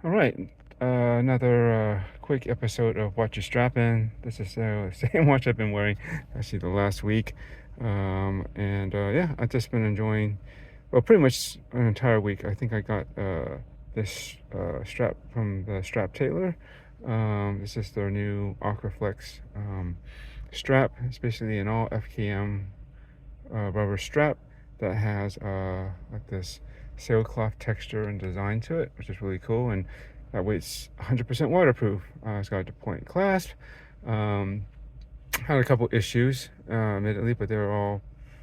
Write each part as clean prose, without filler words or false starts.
All right, another quick episode of Watch Your Strappin. This is the same watch I've been wearing actually the last week. Yeah, I've just been enjoying, well, pretty much an entire week. I think I got this strap from the Strap Tailor. This is their new AquaFlex strap. It's basically an all FKM rubber strap that has like this sailcloth texture and design to it, which is really cool. And that way it's 100% waterproof. It's got a point clasp. Um, had a couple issues, admittedly, but they were all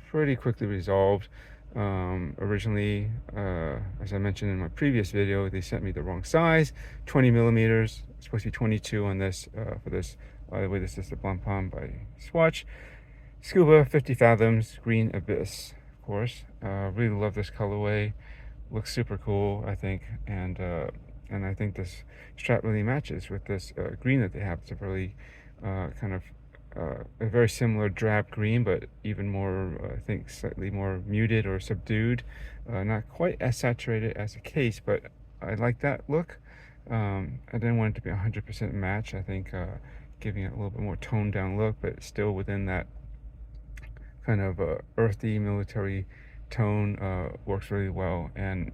pretty quickly resolved. Originally, as I mentioned in my previous video, they sent me the wrong size, 20 millimeters. It's supposed to be 22 on this for this. By the way, this is the Blancpain by Swatch. Scuba 50 Fathoms Green Abyss, of course. Really love this colorway. Looks super cool, I think, and I think this strap really matches with this green that they have. It's a really kind of a very similar drab green, but even more, I think, slightly more muted or subdued. Not quite as saturated as the case, but I like that look. I didn't want it to be 100% match. I think giving it a little bit more toned down look, but still within that kind of earthy military tone works really well, and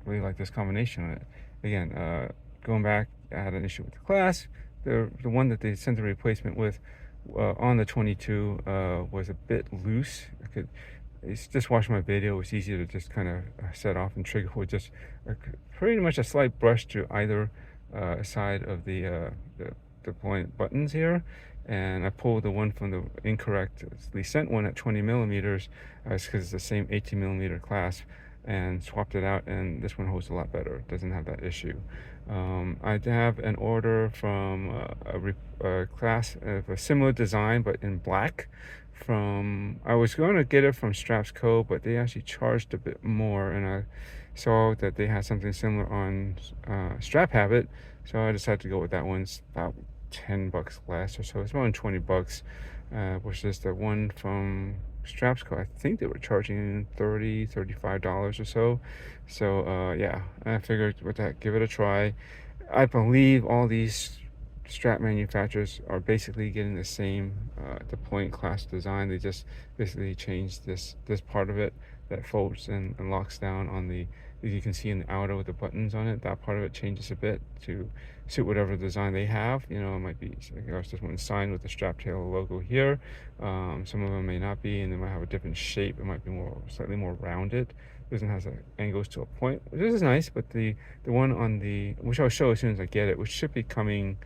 really like this combination. Again, going back, I had an issue with the class. The one that they sent the replacement with on the 22 was a bit loose. Just watch my video. It was easy to just kind of set off and trigger with just pretty much a slight brush to either side of the point buttons here, and I pulled the one from the incorrectly sent one at 20 millimeters because it's the same 18 millimeter clasp, and swapped it out, and this one holds a lot better. It doesn't have that issue. I have an order from a class of a similar design but in black from, I was going to get it from Straps Co, but they actually charged a bit more, and I saw that they had something similar on Strap Habit, so I decided to go with that one. It's about 10 bucks less or so. It's around 20 bucks, which is the one from Straps Co. I think they were charging $35 or so. So yeah, I figured with that, give it a try. I believe all these strap manufacturers are basically getting the same the point class design. They just basically changed this part of it that folds and locks down on the, as you can see in the outer with the buttons on it. That part of it changes a bit to suit whatever design they have. You know, it might be, there's this one signed with the Strap Tailor logo here. Some of them may not be, and they might have a different shape. It might be more, slightly more rounded. This one has angles to a point, which is nice. But the one on the, which I'll show as soon as I get it, which should be coming,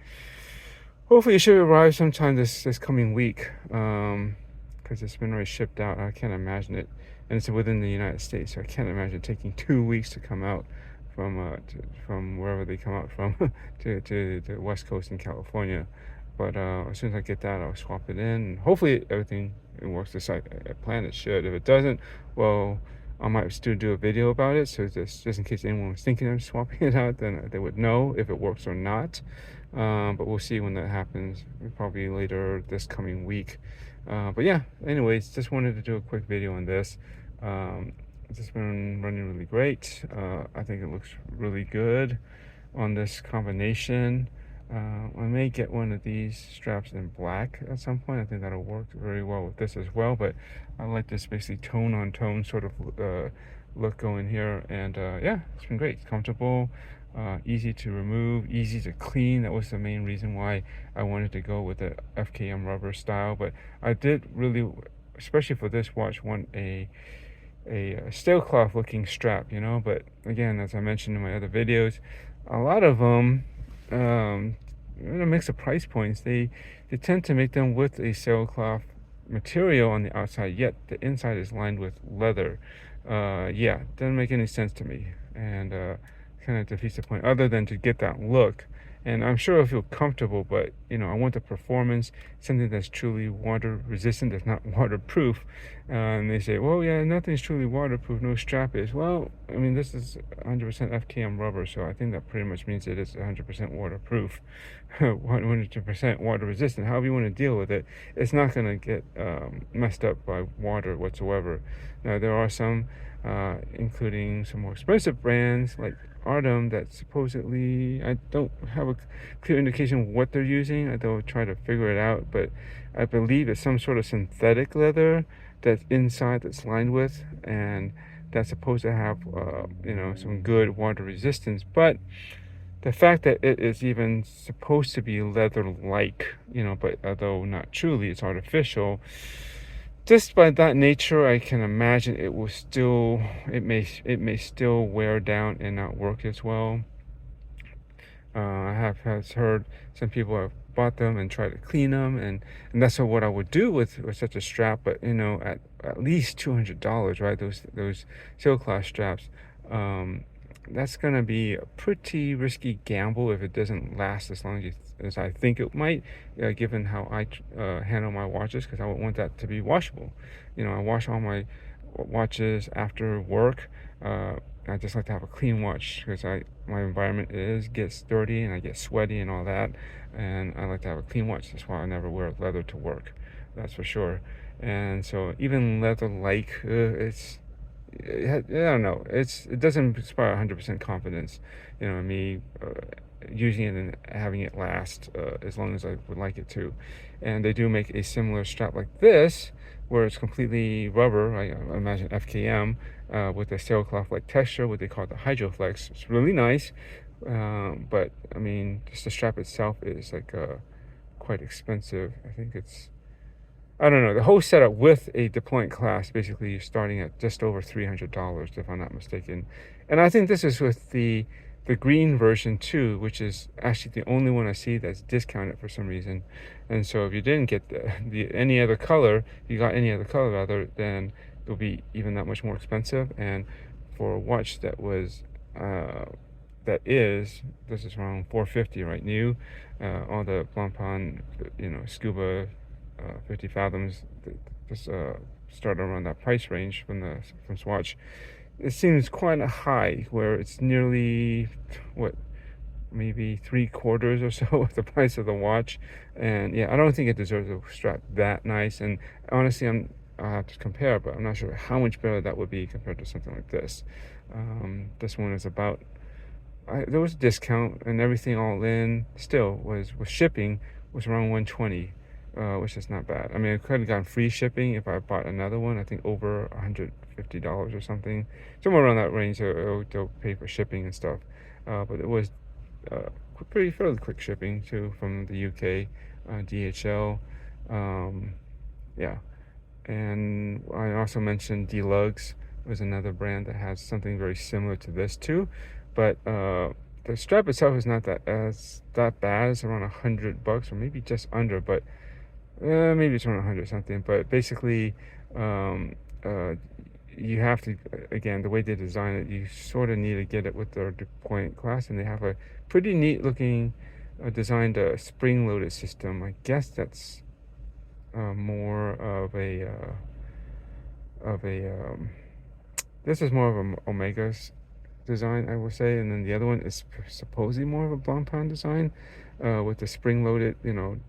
hopefully it should arrive sometime this coming week, because it's been already shipped out. I can't imagine it, and it's within the United States, so I can't imagine it taking 2 weeks to come out from wherever they come out from to the West Coast in California. But as soon as I get that, I'll swap it in, and hopefully everything works just like I planned it should. If it doesn't, well, I might still do a video about it, so just in case anyone was thinking of swapping it out, then they would know if it works or not. But we'll see when that happens, probably later this coming week. But yeah, anyways, just wanted to do a quick video on this. It's just been running really great. I think it looks really good on this combination. I may get one of these straps in black at some point. I think that'll work very well with this as well, but I like this basically tone on tone sort of look going here. And yeah, it's been great. It's comfortable, easy to remove, easy to clean. That was the main reason why I wanted to go with the FKM rubber style. But I did really, especially for this watch, want a sailcloth looking strap, you know. But again, as I mentioned in my other videos, a lot of them, in a mix of price points, they tend to make them with a sailcloth material on the outside, yet the inside is lined with leather. Yeah, doesn't make any sense to me, and kind of defeats the point, other than to get that look. And I'm sure I'll feel comfortable, but you know, I want the performance, something that's truly water resistant, that's not waterproof. And they say, well, yeah, nothing's truly waterproof, no strap is. Well, I mean, this is 100% FKM rubber, so I think that pretty much means it is 100% waterproof, 100% water resistant. However you want to deal with it, it's not going to get messed up by water whatsoever. Now there are some, including some more expensive brands like Artem, that supposedly, I don't have a clear indication of what they're using. I don't try to figure it out, but I believe it's some sort of synthetic leather that's inside, that's lined with, and that's supposed to have some good water resistance. But the fact that it is even supposed to be leather-like, but although not truly, it's artificial. Just by that nature, I can imagine it may still wear down and not work as well. I have heard some people have bought them and tried to clean them, and that's what I would do with such a strap. But at least $200, right? Those Silk-Class straps. That's gonna be a pretty risky gamble if it doesn't last as long as I think it might, given how I handle my watches, because I would want that to be washable. I wash all my watches after work. I just like to have a clean watch because my environment gets dirty and I get sweaty and all that, and I like to have a clean watch. That's why I never wear leather to work. That's for sure. And so even leather like I don't know. It doesn't inspire 100% confidence. Me using it and having it last as long as I would like it to. And they do make a similar strap like this, where it's completely rubber. I imagine FKM, with a sailcloth like texture, what they call the HydroFlex. It's really nice, but I mean, just the strap itself is like quite expensive. I think I don't know, the whole setup with a deployment class, basically you're starting at just over $300, if I'm not mistaken. And I think this is with the green version too, which is actually the only one I see that's discounted for some reason. And so if you didn't get any other color, you got any other color rather, then it'll be even that much more expensive. And for a watch that was this is around $450, right, new. All the Blancpain, Scuba 50 Fathoms, just start around that price range from Swatch. It seems quite high, where it's nearly maybe 3/4 or so of the price of the watch. And yeah, I don't think it deserves a strap that nice. And honestly, I'll have to compare, but I'm not sure how much better that would be compared to something like this. This one is about, there was a discount and everything all in, still was shipping was around 120, which is not bad. I mean, I could have gotten free shipping if I bought another one. I think over $150 or something, somewhere around that range. They'll pay for shipping and stuff, but it was fairly quick shipping too, from the UK, DHL. Yeah, and I also mentioned Deluxe was another brand that has something very similar to this too, but the strap itself is not that bad. It's around $100 or maybe just under, but maybe it's around 100 something. But basically, you have to, again, the way they design it, you sort of need to get it with their deployment class, and they have a pretty neat looking designed spring-loaded system. I guess that's more of a this is more of an Omega's design, I would say, and then the other one is supposedly more of a Blancpain design, with the spring-loaded,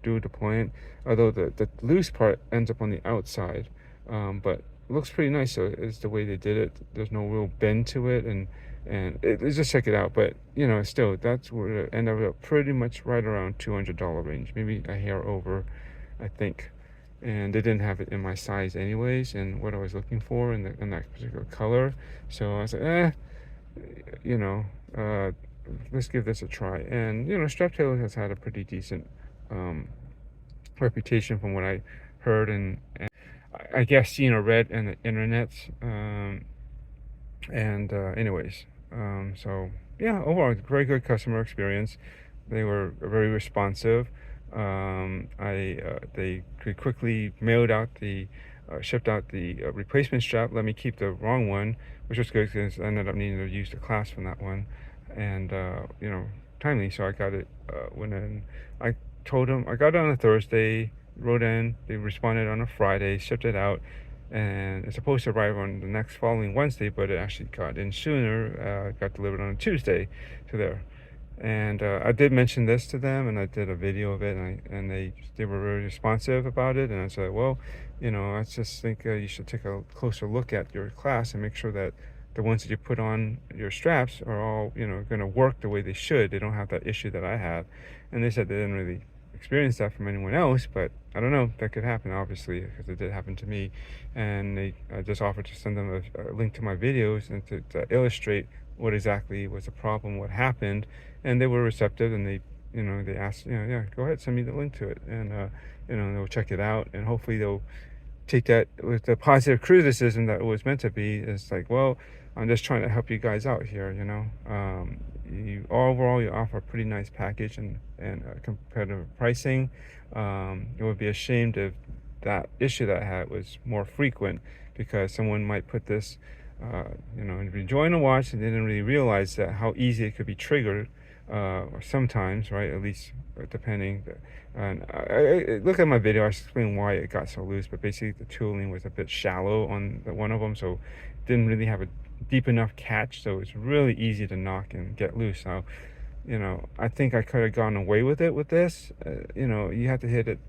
dual deployment. Although the loose part ends up on the outside, but it looks pretty nice. So it's the way they did it. There's no real bend to it, and just check it out. But still, that's where it ended up pretty much right around $200 range, maybe a hair over, I think. And they didn't have it in my size anyways, and what I was looking for in that particular color. So I was like, let's give this a try. And Strap Tailor has had a pretty decent reputation from what I heard and I guess read in the internet. Anyways, so yeah, overall very good customer experience. They were very responsive. They quickly shipped out the replacement strap. Let me keep the wrong one, which was good because I ended up needing to use the clasp from that one, and timely. So I got it when I told them I got it on a Thursday. Wrote in, they responded on a Friday, shipped it out, and it's supposed to arrive on the next following Wednesday, but it actually got in sooner. Got delivered on a Tuesday to there. And I did mention this to them, and I did a video of it, and they were very responsive about it. And I said, well, I just think you should take a closer look at your class and make sure that the ones that you put on your straps are all going to work the way they should. They don't have that issue that I had. And they said they didn't really experience that from anyone else, but I don't know, that could happen, obviously, because it did happen to me. And I just offered to send them a link to my videos and to illustrate what exactly was the problem, what happened. And they were receptive, and they asked, yeah, go ahead, send me the link to it, and they'll check it out, and hopefully they'll take that with the positive criticism that it was meant to be. It's like, well, I'm just trying to help you guys out here. You overall, you offer a pretty nice package and competitive pricing. It would be a shame if that issue that I had was more frequent, because someone might put this enjoying the watch, and they didn't really realize that how easy it could be triggered, or sometimes, right? At least depending. And I look at my video, I explain why it got so loose, but basically the tooling was a bit shallow on one of them, so didn't really have a deep enough catch, so it's really easy to knock and get loose. So I think I could have gone away with it with this. You have to hit it,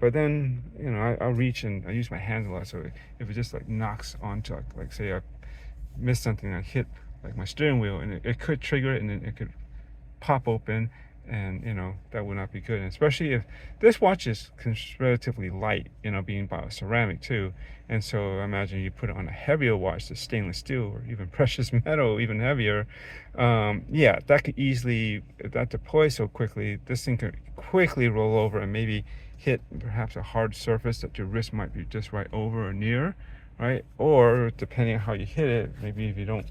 but then I'll reach and I use my hands a lot, so if it just like knocks onto, like say I missed something, I hit like my steering wheel, and it could trigger it, and then it could pop open, and that would not be good. And especially if this watch is relatively light, being ceramic too, and so I imagine you put it on a heavier watch, the stainless steel or even precious metal, even heavier. Yeah, that could easily, if that deploys so quickly, this thing could quickly roll over and maybe hit perhaps a hard surface that your wrist might be just right over or near, right? Or depending on how you hit it, maybe if you don't,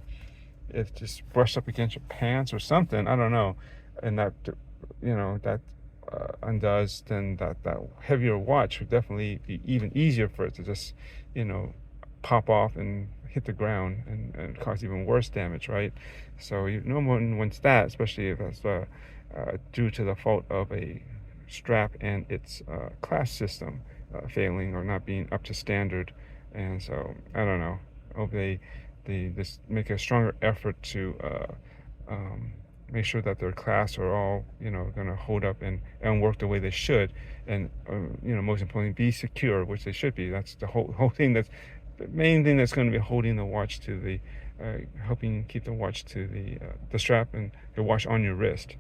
if just brushed up against your pants or something, I don't know, and that that undoes, then that heavier watch would definitely be even easier for it to just pop off and hit the ground, and cause even worse damage, right? So no one wants that, especially if it's due to the fault of a strap and its class system failing or not being up to standard. And so I don't know, hope they just make a stronger effort to make sure that their class are all going to hold up and work the way they should, and most importantly, be secure, which they should be. That's the whole thing. That's the main thing that's going to be holding the watch to the helping keep the watch to the strap and the watch on your wrist.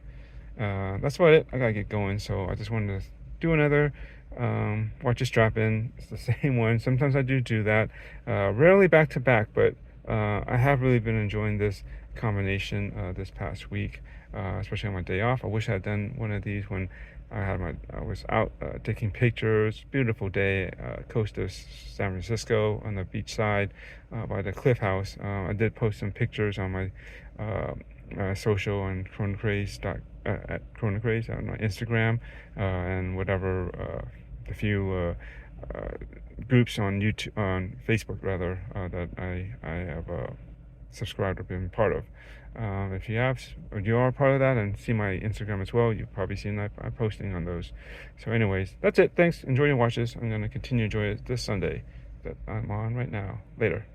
That's about it. I gotta get going, so I just wanted to do another watch a Strappin. It's the same one. Sometimes I do that, rarely back to back, but I have really been enjoying this combination this past week, especially on my day off. I wish I had done one of these when I was out taking pictures. Beautiful day, coast of San Francisco on the beach side by the Cliff House. I did post some pictures on my social on at Chronocraze on my Instagram, and whatever the few groups on YouTube, on Facebook rather, that I have subscribed or been part of. If you have, or you are part of that and see my Instagram as well, you've probably seen that I'm posting on those. So anyways, that's it. Thanks. Enjoy your watches. I'm going to continue to enjoy it this Sunday that I'm on right now. Later.